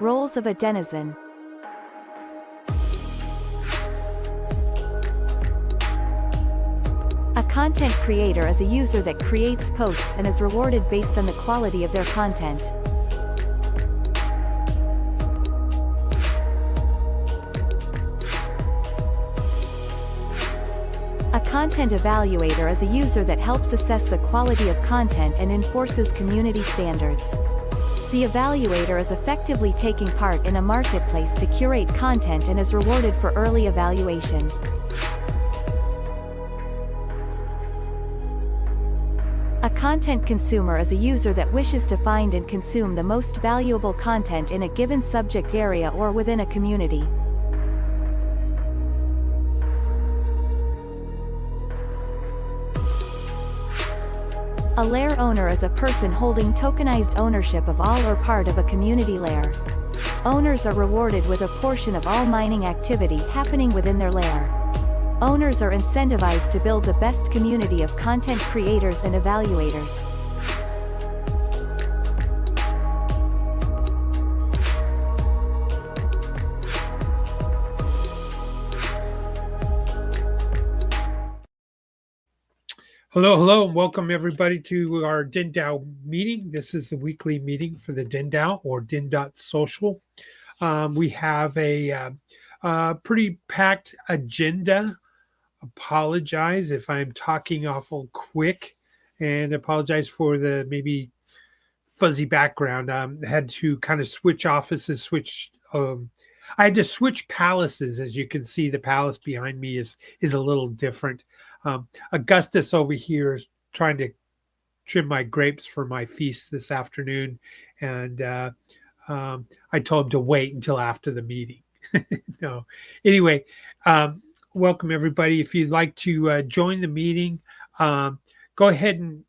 Roles of a denizen. A content creator is a user that creates posts and is rewarded based on the quality of their content. A content evaluator is a user that helps assess the quality of content and enforces community standards. The evaluator is effectively taking part in a marketplace to curate content and is rewarded for early evaluation. A content consumer is a user that wishes to find and consume the most valuable content in a given subject area or within a community. A lair owner is a person holding tokenized ownership of all or part of a community lair. Owners are rewarded with a portion of all mining activity happening within their lair. Owners are incentivized to build the best community of content creators and evaluators. Hello, and welcome everybody to our DENDAO meeting. This is the weekly meeting for the DENDAO or Den.Social. We have a pretty packed agenda. Apologize if I'm talking awful quick, and apologize for the maybe fuzzy background. I had to kind of switch offices, I had to switch palaces. As you can see, the palace behind me is a little different. Augustus over here is trying to trim my grapes for my feast this afternoon, and I told him to wait until after the meeting. No, anyway, welcome everybody. If you'd like to join the meeting, go ahead and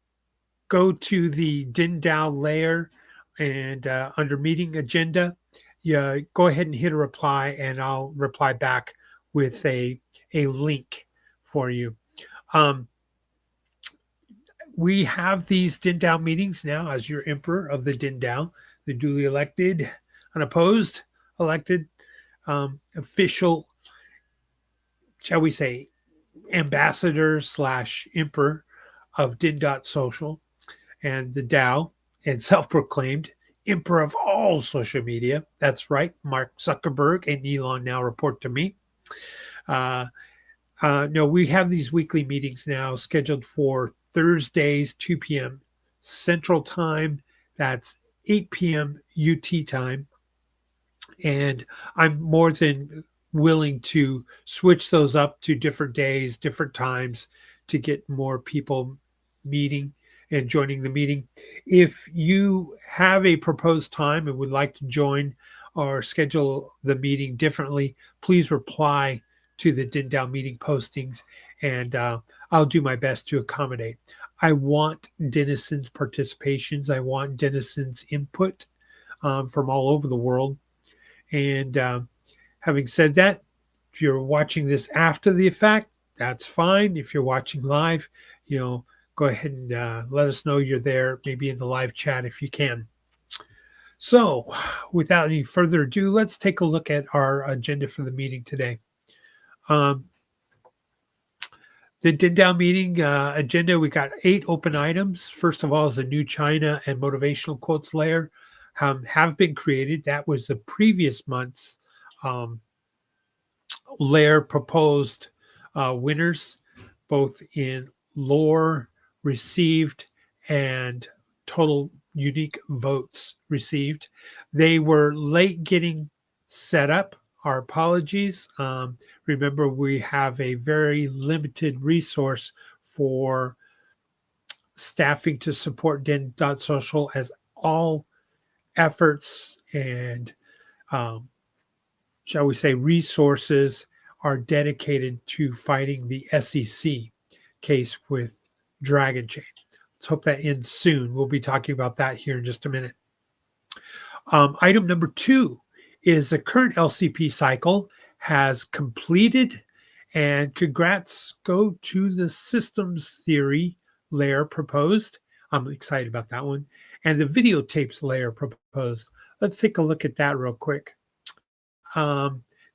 go to the DENDAO Lair, and under meeting agenda, go ahead and hit a reply, and I'll reply back with a link for you. We have these DENDAO meetings now as your emperor of the DENDAO, the duly elected, unopposed, elected, official, shall we say, ambassador / emperor of Den.Social and the DAO, and self-proclaimed emperor of all social media. That's right, Mark Zuckerberg and Elon now report to me. No, we have these weekly meetings now scheduled for Thursdays, 2 p.m. Central Time. That's 8 p.m. UT time. And I'm more than willing to switch those up to different days, different times to get more people meeting and joining the meeting. If you have a proposed time and would like to join or schedule the meeting differently, please reply to the DENDAO meeting postings, and I'll do my best to accommodate. I want denizens' participations. I want denizens' input from all over the world. And having said that, if you're watching this after the fact, that's fine. If you're watching live, go ahead and let us know you're there, maybe in the live chat if you can. So without any further ado, let's take a look at our agenda for the meeting today. The DENDAO meeting agenda, we got 8 open items. First of all is the new China and Motivational Quotes Lair have been created. That was the previous month's Lair proposed winners, both in lore received and total unique votes received. They were late getting set up. Our apologies. Remember, we have a very limited resource for staffing to support Den.Social, as all efforts and, shall we say, resources are dedicated to fighting the SEC case with Dragonchain. Let's hope that ends soon. We'll be talking about that here in just a minute. Item number 2 is the current LCP cycle has completed, and congrats go to the systems theory layer proposed. I'm excited about that one. And the videotapes layer proposed. Let's take a look at that real quick.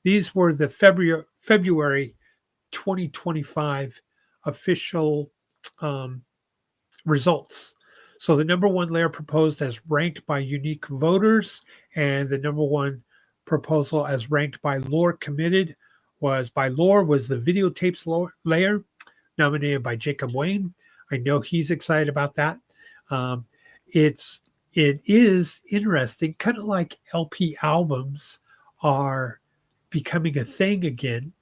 These were the February 2025 official um, results. So the number one layer proposed as ranked by unique voters, and the number one proposal as ranked by lore committed was the videotapes layer, nominated by Jacob Wayne. I know he's excited about that. Um, it is interesting, kind of like LP albums are becoming a thing again.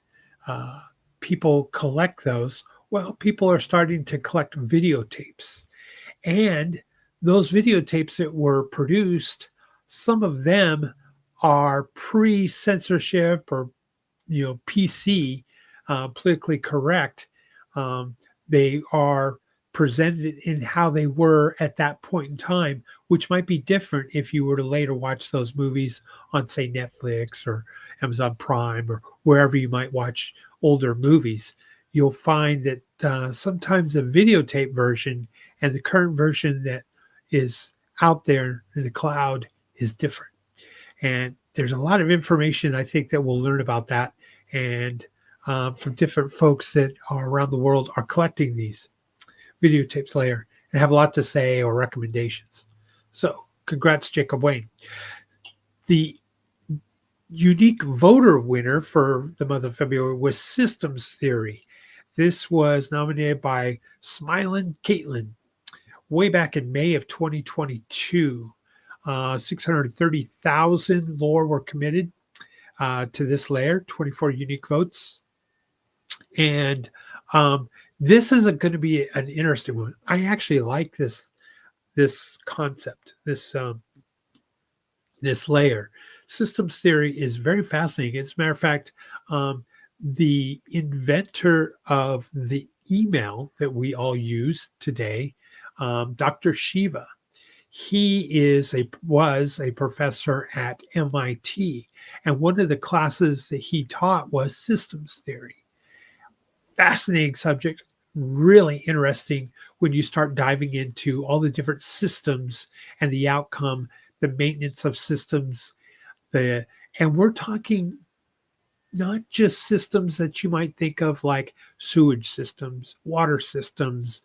Uh, People collect those. Well, people are starting to collect videotapes. And those videotapes that were produced, some of them are pre-censorship or PC, politically correct. They are presented in how they were at that point in time, which might be different if you were to later watch those movies on, say, Netflix or Amazon Prime or wherever you might watch older movies. You'll find that sometimes the videotape version and the current version that is out there in the cloud is different. And there's a lot of information I think that we'll learn about that, and from different folks that are around the world are collecting these videotapes layer and have a lot to say or recommendations. So congrats, Jacob Wayne. The unique voter winner for the month of February was Systems Theory. This was nominated by Smilin' Caitlin way back in May of 2022. 630,000 lore were committed to this layer, 24 unique votes. And this is going to be an interesting one. I actually like this concept, this layer. Systems theory is very fascinating. As a matter of fact, the inventor of the email that we all use today, Dr. Shiva, he was a professor at MIT, and one of the classes that he taught was systems theory. Fascinating subject, really interesting when you start diving into all the different systems and the outcome, the maintenance of systems, and we're talking not just systems that you might think of like sewage systems, water systems,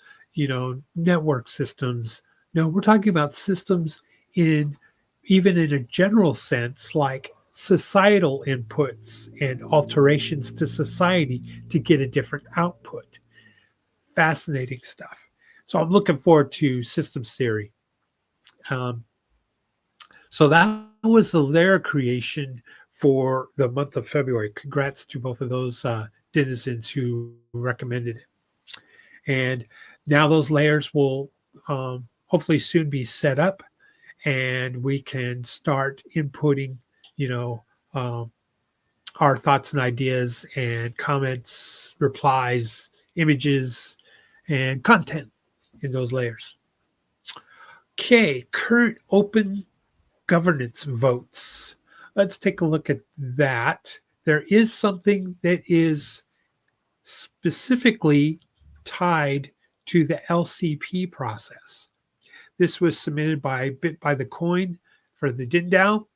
network systems. No, we're talking about systems even in a general sense, like societal inputs and alterations to society to get a different output. Fascinating stuff. So I'm looking forward to systems theory. So that was the Lair creation for the month of February. Congrats to both of those denizens who recommended it. And now those layers will hopefully soon be set up, and we can start inputting, our thoughts and ideas and comments, replies, images, and content in those layers. Okay, current open governance votes. Let's take a look at that. There is something that is specifically tied to the LCP process. This was submitted by Bit by the Coin for the DENDAO,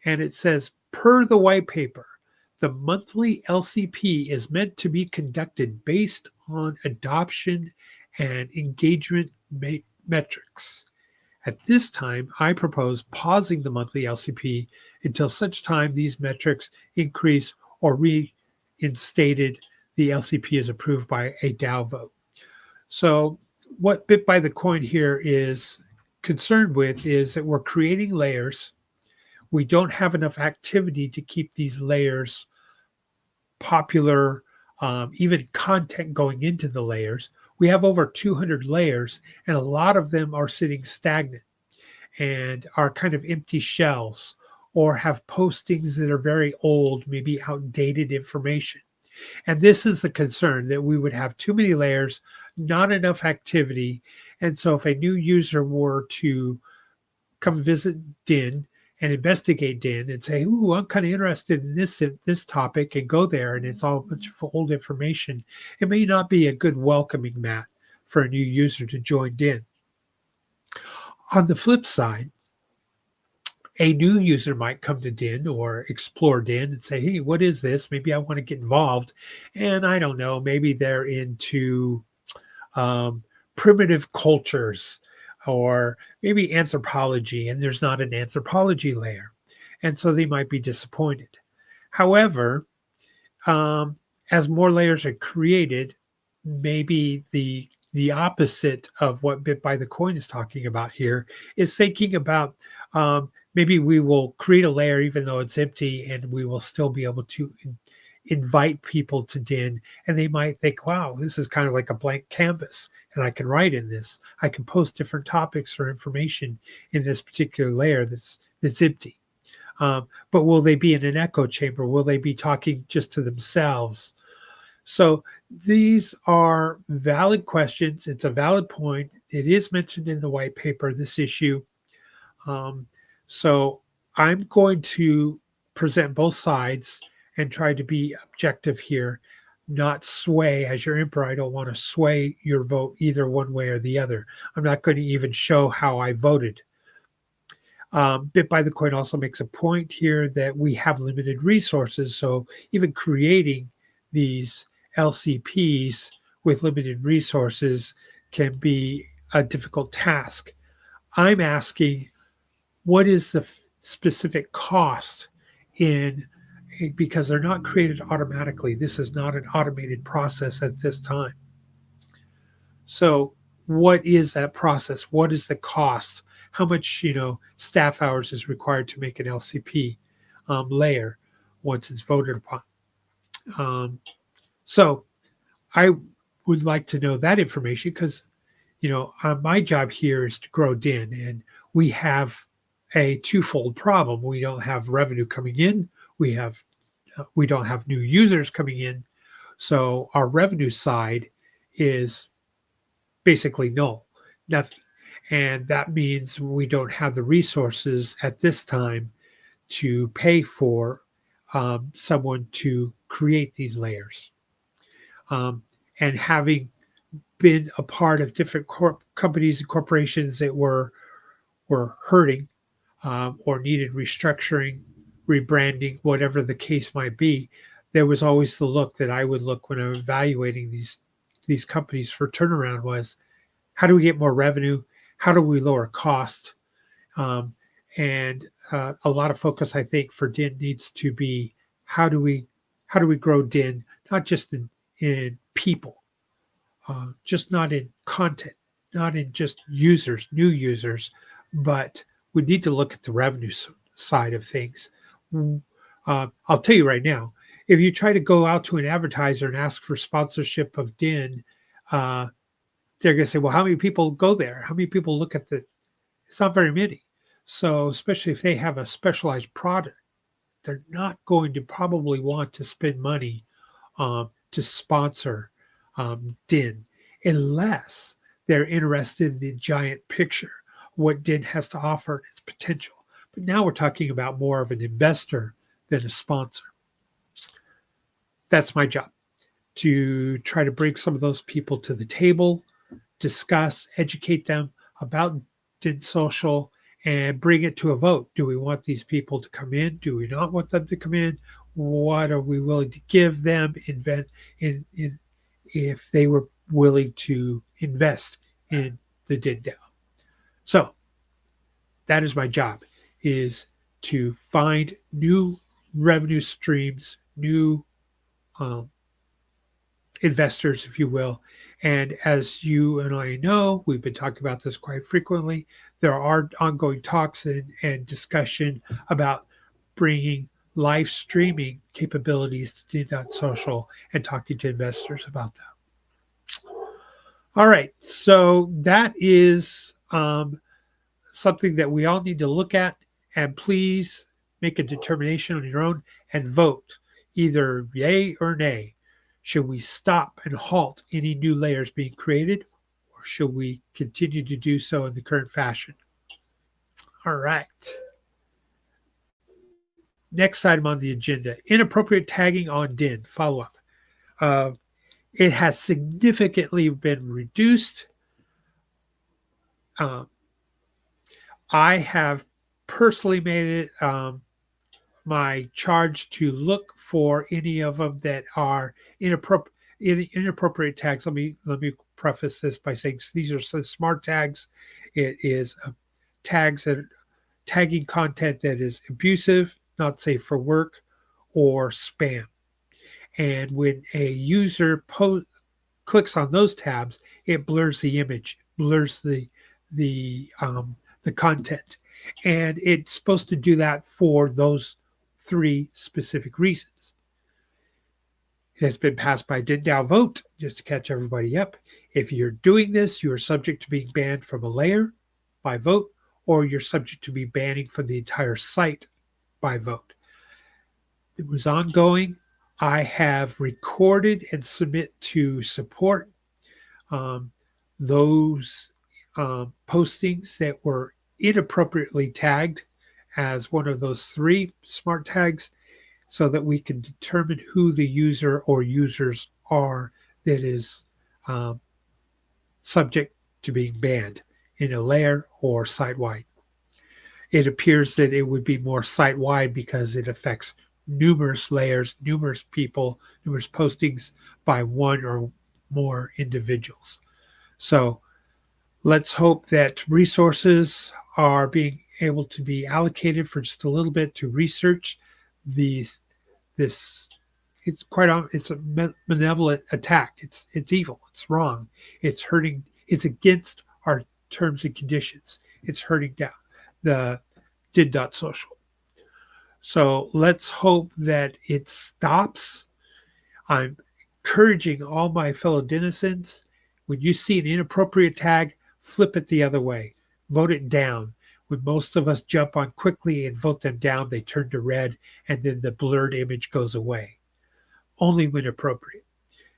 and it says, per the white paper, the monthly LCP is meant to be conducted based on adoption and engagement metrics. At this time, I propose pausing the monthly LCP until such time these metrics increase or reinstated, the LCP is approved by a DAO vote. So what Bit by the Coin here is concerned with is that we're creating layers. We don't have enough activity to keep these layers popular, even content going into the layers. We have over 200 layers, and a lot of them are sitting stagnant and are kind of empty shells or have postings that are very old, maybe outdated information. And this is the concern, that we would have too many layers, not enough activity. And so if a new user were to come visit DIN and investigate DIN and say, ooh, I'm kind of interested in this topic, and go there and it's all a bunch of old information, it may not be a good welcoming mat for a new user to join DIN. On the flip side, a new user might come to Den or explore Den and say, hey, what is this? Maybe I want to get involved. And I don't know, maybe they're into um, primitive cultures or maybe anthropology, and there's not an anthropology layer. And so they might be disappointed. However, as more layers are created, maybe the opposite of what Bit by the Coin is talking about here is thinking about maybe we will create a layer even though it's empty, and we will still be able to invite people to Den, and they might think, wow, this is kind of like a blank canvas, and I can write in this. I can post different topics or information in this particular layer that's empty. But will they be in an echo chamber? Will they be talking just to themselves? So these are valid questions. It's a valid point. It is mentioned in the white paper, this issue. So I'm going to present both sides and try to be objective here, not sway. As your emperor, I don't want to sway your vote either one way or the other. I'm not going to even show how I voted. Bit by the Coin also makes a point here that we have limited resources. So even creating these LCPs with limited resources can be a difficult task. I'm asking, what is the specific cost because they're not created automatically. This is not an automated process at this time. So what is that process? What is the cost? How much, staff hours is required to make an LCP layer once it's voted upon? So I would like to know that information because, my job here is to grow Den, and we have a twofold problem. We don't have revenue coming in. We don't have new users coming in. So our revenue side is basically null, nothing. And that means we don't have the resources at this time to pay for someone to create these layers. And having been a part of different companies and corporations that were hurting or needed restructuring, rebranding, whatever the case might be, there was always the look that I would look when I was evaluating these companies for turnaround was, how do we get more revenue? How do we lower costs? And a lot of focus, I think, for Den needs to be how do we grow Den, not just in people, just not in content, not in just users, new users, but we need to look at the revenue side of things. I'll tell you right now, if you try to go out to an advertiser and ask for sponsorship of Den, they're going to say, well, how many people go there? How many people look at it's not very many. So especially if they have a specialized product, they're not going to probably want to spend money to sponsor Den unless they're interested in the giant picture, what Den has to offer and its potential. But now we're talking about more of an investor than a sponsor. That's my job, to try to bring some of those people to the table, discuss, educate them about Den.Social, and bring it to a vote. Do we want these people to come in? Do we not want them to come in? What are we willing to give them if they were willing to invest in the DENDAO? So that is my job, is to find new revenue streams, new investors, if you will. And as you and I know, we've been talking about this quite frequently. There are ongoing talks and discussion about bringing live streaming capabilities to Den.Social and talking to investors about that. All right, so that is something that we all need to look at, and please make a determination on your own and vote either yay or nay. Should we stop and halt any new layers being created, or should we continue to do so in the current fashion? All right. Next item on the agenda, inappropriate tagging on Den, follow-up. It has significantly been reduced. I have personally made it my charge to look for any of them that are inappropriate tags. Let me preface this by saying these are smart tags. It is tags that tagging content that is abusive, not safe for work, or spam. And when a user clicks on those tabs, it blurs the image, blurs the content, and it's supposed to do that for those three specific reasons. It has been passed by DENDAO vote, just to catch everybody up. If you're doing this, you are subject to being banned from a layer by vote, or you're subject to be banning from the entire site by vote. It was ongoing. I have recorded and submit to support those postings that were inappropriately tagged as one of those three smart tags, so that we can determine who the user or users are that is subject to being banned in a layer or site-wide. It appears that it would be more site-wide because it affects numerous layers, numerous people, numerous postings by one or more individuals. So let's hope that resources are being able to be allocated for just a little bit to research this. It's a malevolent attack. It's evil. It's wrong. It's hurting. It's against our terms and conditions. It's hurting down the Den.Social. So let's hope that it stops. I'm encouraging all my fellow denizens, when you see an inappropriate tag, flip it the other way. Vote it down. When most of us jump on quickly and vote them down, they turn to red, and then the blurred image goes away. Only when appropriate.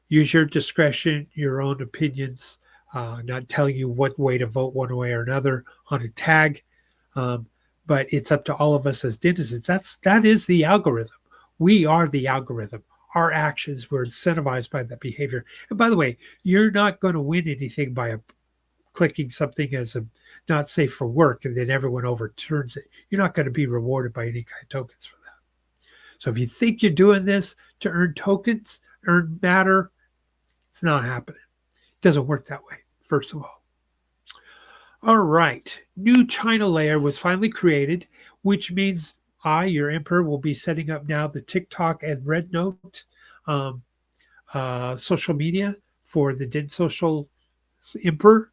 Use your discretion, your own opinions. Not telling you what way to vote one way or another on a tag, but it's up to all of us as denizens. That is the algorithm. We are the algorithm. Our actions were incentivized by that behavior. And by the way, you're not going to win anything by clicking something as a not safe for work and then everyone overturns it. You're not going to be rewarded by any kind of tokens for that. So if you think you're doing this to earn tokens, earn matter, it's not happening. It doesn't work that way, first of all. All right. New China Lair was finally created, which means I, your emperor, will be setting up now the TikTok and Red Note social media for the Den.Social emperor.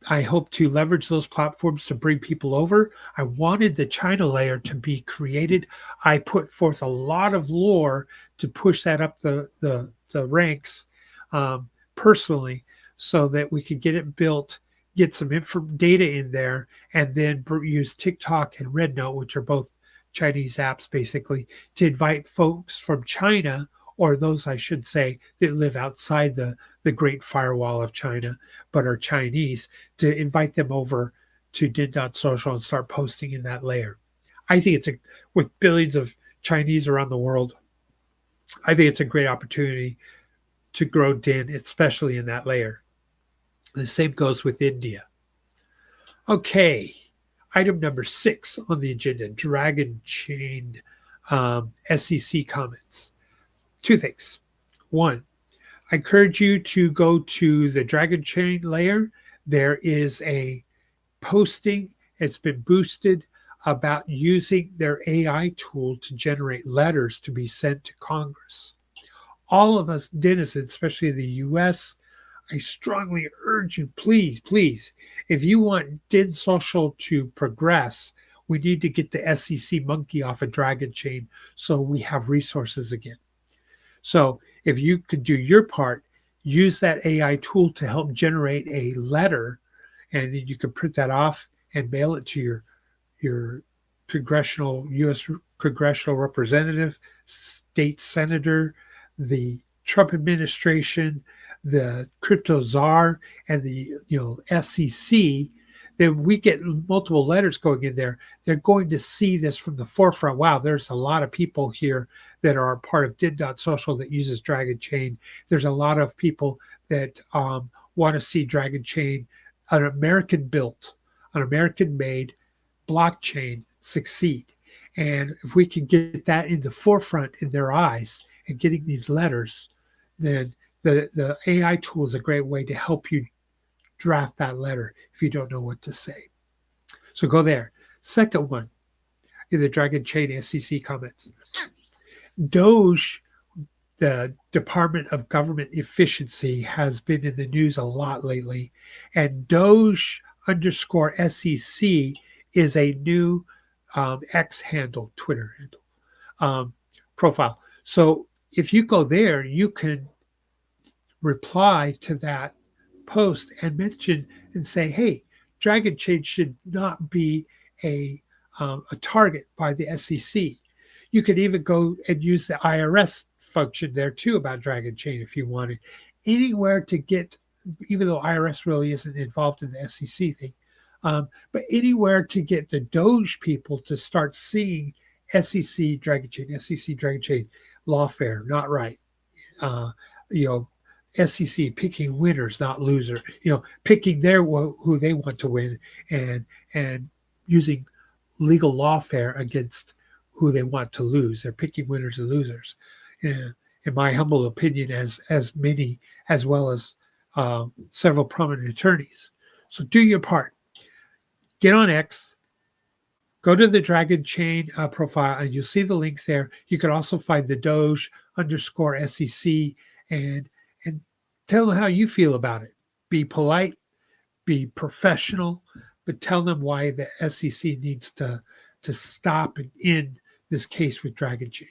I hope to leverage those platforms to bring people over. I wanted the China Lair to be created. I put forth a lot of lore to push that up the ranks personally, so that we could get it built, get some data in there, and then use TikTok and Red Note, which are both Chinese apps basically, to invite folks from China, or those, I should say, that live outside the Great Firewall of China, but are Chinese, to invite them over to Den.Social and start posting in that layer. I think with billions of Chinese around the world, I think it's a great opportunity to grow Den, especially in that layer. The same goes with India. Okay, item number 6 on the agenda, Dragonchain SEC comments. 2 things. 1, I encourage you to go to the Dragonchain Lair. There is a posting, it's been boosted, about using their AI tool to generate letters to be sent to Congress. All of us denizens, especially in the US, I strongly urge you, please, if you want Den.Social to progress, we need to get the SEC monkey off of Dragonchain so we have resources again. So if you could do your part, use that AI tool to help generate a letter, and then you can print that off and mail it to your U.S. congressional representative, state senator, the Trump administration, the crypto czar, and the SEC. Then we get multiple letters going in there. They're going to see this from the forefront. Wow, there's a lot of people here that are part of Den.Social that uses Dragonchain. There's a lot of people that want to see Dragonchain, an American-built an American-made blockchain succeed. And if we can get that in the forefront in their eyes and getting these letters, then the AI tool is a great way to help you draft that letter if you don't know what to say. So go there. Second one in the Dragonchain SEC comments. Doge, the Department of Government Efficiency, has been in the news a lot lately, and Doge underscore SEC is a new X handle, Twitter handle, profile. So if you go there, you can reply to that post and mention and say, hey, Dragonchain should not be a target by the SEC. You could even go and use the IRS function there too about Dragonchain if you wanted. Anywhere to get, even though IRS really isn't involved in the SEC thing, but anywhere to get the Doge people to start seeing SEC Dragonchain lawfare, not right. SEC picking winners, not loser. Picking who they want to win and using legal lawfare against who they want to lose. They're picking winners and losers. In my humble opinion, as many as well as several prominent attorneys. So do your part. Get on X. Go to the Dragonchain profile, and you'll see the links there. You can also find the Doge underscore SEC and tell them how you feel about it. Be polite, be professional, but tell them why the SEC needs to stop and end this case with Dragonchain.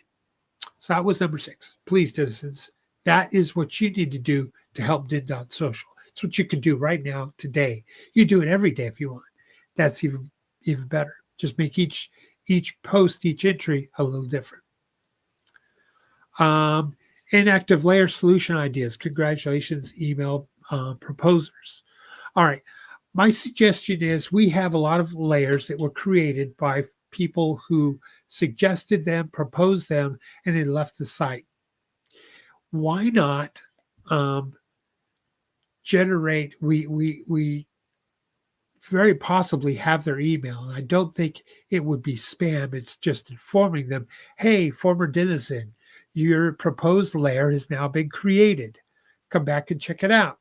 So that was number 6. Please, citizens, that is what you need to do to help Den.Social. It's what you can do right now, today. You do it every day if you want. That's even better. Just make each post, each entry a little different. Inactive layer solution ideas. Congratulations, email proposers. All right. My suggestion is we have a lot of layers that were created by people who suggested them, proposed them, and then left the site. Why not generate, we very possibly have their email. And I don't think it would be spam. It's just informing them, hey, former denizen, your proposed layer has now been created. Come back and check it out.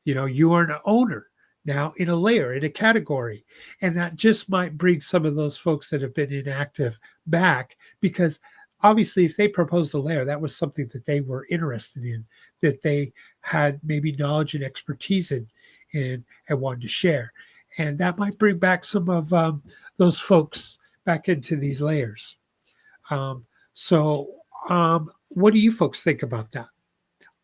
You are an owner now in a layer, in a category. And that just might bring some of those folks that have been inactive back, because obviously if they proposed a layer, that was something that they were interested in, that they had maybe knowledge and expertise in and wanted to share. And that might bring back some of those folks back into these layers. What do you folks think about that?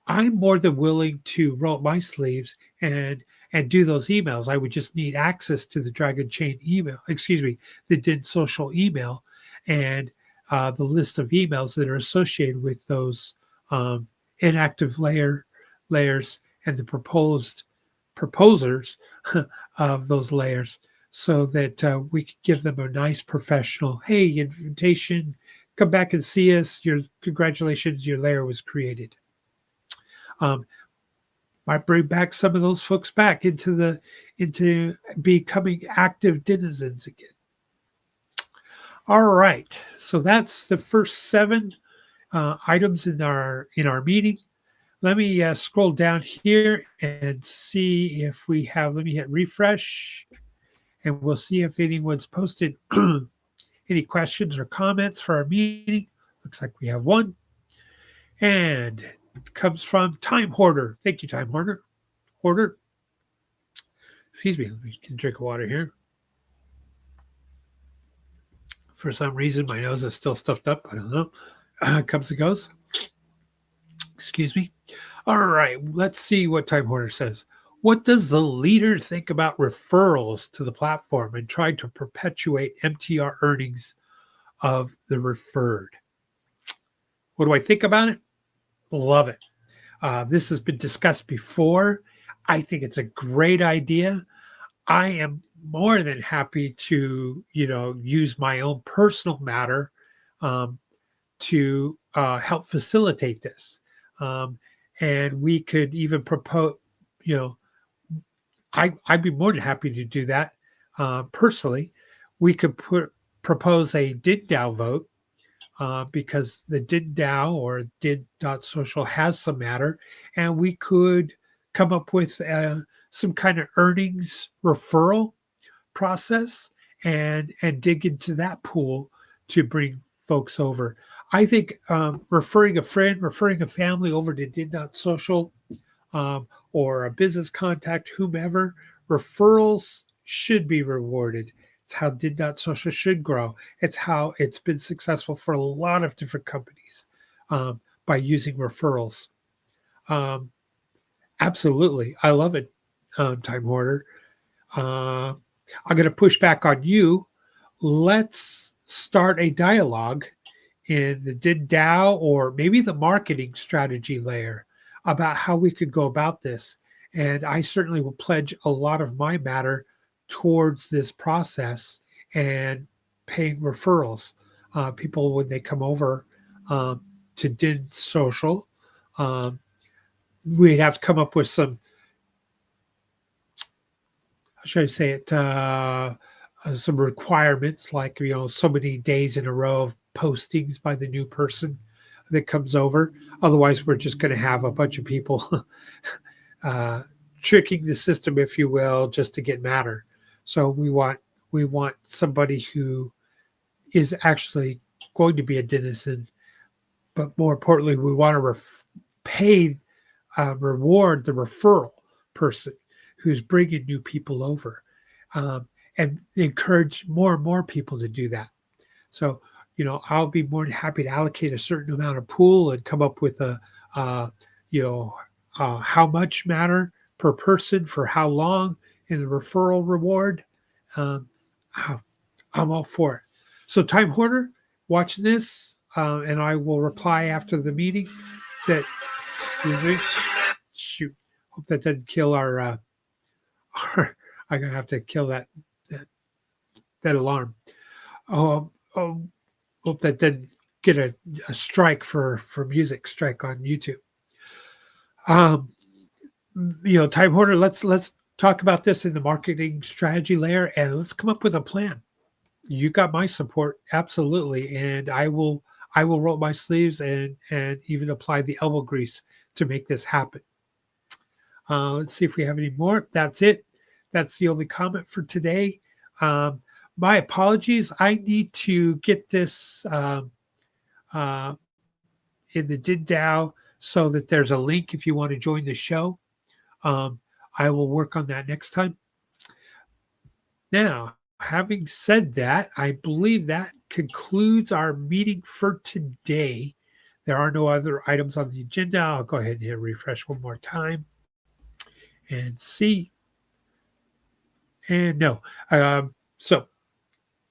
I'm more than willing to roll up my sleeves and do those emails. I would just need access to the Dragonchain email, the Den.Social email, and the list of emails that are associated with those inactive layers and the proposers of those layers, so that we could give them a nice professional, hey, invitation, come back and see us. Congratulations, your layer was created. Might bring back some of those folks back into becoming active denizens again. All right, so that's the first 7 items in our meeting. Let me scroll down here and see if we have. Let me hit refresh, and we'll see if anyone's posted any questions or comments for our meeting. Looks like we have one, and it comes from Time Hoarder. Thank you, Time Hoarder. Excuse me, let me get a drink of water here. For some reason, my nose is still stuffed up. I don't know. Comes and goes. Excuse me. All right, let's see what Time Hoarder says. What does the leader think about referrals to the platform and trying to perpetuate MTR earnings of the referred? What do I think about it? Love it. This has been discussed before. I think it's a great idea. I am more than happy to, use my own personal matter to help facilitate this. And we could even propose, I'd be more than happy to do that. personally, we could propose a DENDAO vote because the DENDAO or Den.Social has some matter, and we could come up with some kind of earnings referral process and dig into that pool to bring folks over. I think referring a friend, referring a family over to Den.Social or a business contact, whomever, referrals should be rewarded. It's how Den.Social should grow. It's how it's been successful for a lot of different companies by using referrals. Um, Absolutely. I love it, Time Hoarder. Uh, I'm going to push back on you. Let's start a dialogue in the DENDAO or maybe the marketing strategy layer about how we could go about this. And I certainly will pledge a lot of my matter towards this process and paying referrals. People, when they come over to Den.Social, um, we'd have to come up with some, how should I say it, some requirements like, so many days in a row of postings by the new person that comes over. Otherwise, we're just going to have a bunch of people uh, tricking the system, if you will, just to get matter. So we want somebody who is actually going to be a denizen, but more importantly, we want to pay reward the referral person who's bringing new people over, and encourage more and more people to do that. So, I'll be more than happy to allocate a certain amount of pool and come up with how much matter per person for how long in the referral reward. Um, I'm all for it. So, Time Hoarder, watching this, and I will reply after the meeting that, excuse me, shoot, hope that doesn't kill our I'm gonna have to kill that alarm. Oh, hope that didn't get a strike for music strike on YouTube. Time Hoarder, let's talk about this in the marketing strategy layer and let's come up with a plan. You got my support, absolutely, and I will roll my sleeves and even apply the elbow grease to make this happen. Let's see if we have any more. That's it. That's the only comment for today. My apologies. I need to get this uh, in the DENDAO so that there's a link if you want to join the show. I will work on that next time. Now, having said that, I believe that concludes our meeting for today. There are no other items on the agenda. I'll go ahead and hit refresh one more time and see. And no. So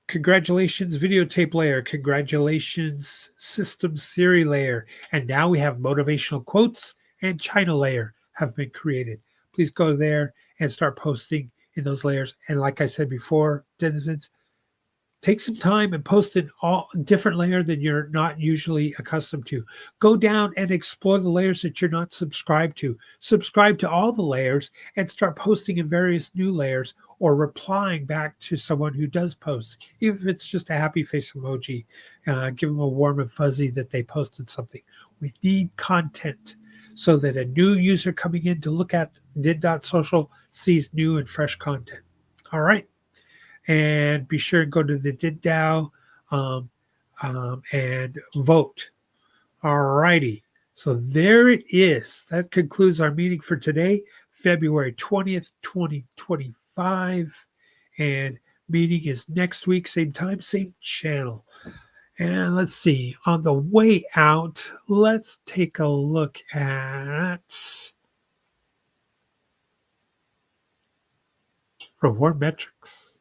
congratulations, videotape layer. Congratulations, system Siri layer. And now we have motivational quotes and China layer have been created. Please go there and start posting in those layers. And like I said before, denizens, take some time and post in all different layer than you're not usually accustomed to. Go down and explore the layers that you're not subscribed to. Subscribe to all the layers and start posting in various new layers or replying back to someone who does post. Even if it's just a happy face emoji, give them a warm and fuzzy that they posted something. We need content so that a new user coming in to look at Den.Social sees new and fresh content. All right. And be sure to go to the DENDAO and vote. All righty. So there it is. That concludes our meeting for today, February 20th, 2025. And meeting is next week, same time, same channel. And let's see. On the way out, let's take a look at reward metrics.